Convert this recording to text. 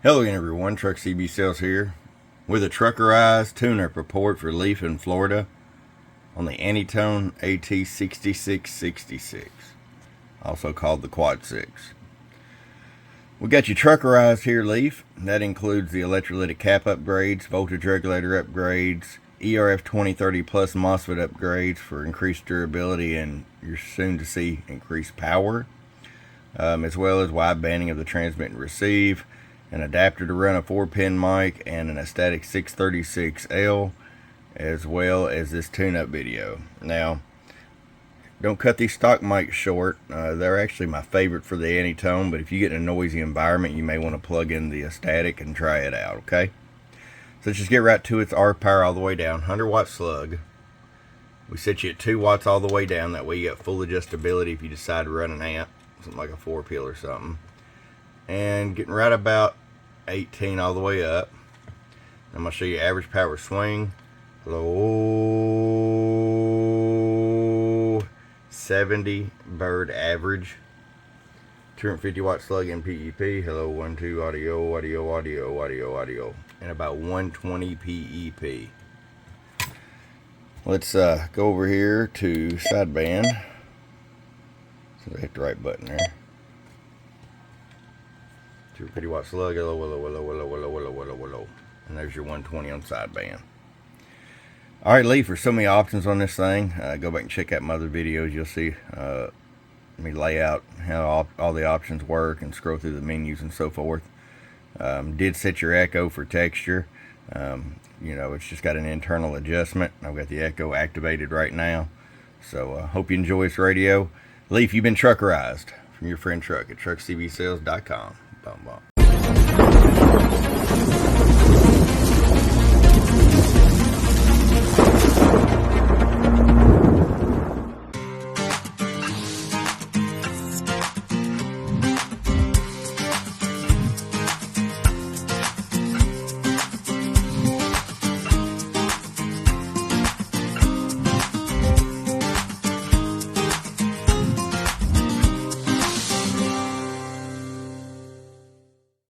Hello again everyone, Truck CB Sales here with a Truckerized tune-up report for Leif in Florida on the Anytone at-6666, also called the Quad 6. We got you Truckerized here, Leif. That includes the electrolytic cap upgrades, voltage regulator upgrades, ERF 2030 plus MOSFET upgrades for increased durability and you're soon to see increased power, as well as wide banding of the transmit and receive, an adapter to run a 4-pin mic, and an at-6666L, as well as this tune-up video. Now, don't cut these stock mics short. They're actually my favorite for the Anytone, but if you get in a noisy environment, you may want to plug in the static and try it out, okay? So let's just get right to it. It's RF power all the way down, 100-watt slug. We set you at 2 watts all the way down. That way you got full adjustability if you decide to run an amp, something like a 4-pil or something. And getting right about 18 all the way up. I'm going to show you average power swing. Low 70 bird average. 250 watt slug in PEP. Hello 1 2 audio, audio, audio, audio, audio. And about 120 PEP. Let's go over here to sideband. So I hit the right button there. 250 watt slug, hello, hello, hello, hello, hello, hello, hello, hello. And there's your 120 on sideband. Alright, Leif, there's so many options on this thing. Go back and check out my other videos. You'll see me lay out how all the options work and scroll through the menus and so forth. Did set your echo for texture. You know, it's just got an internal adjustment. I've got the echo activated right now. So hope you enjoy this radio. Leif, you've been Truckerized from your friend Truck at truckcbsales.com. Bum, bum.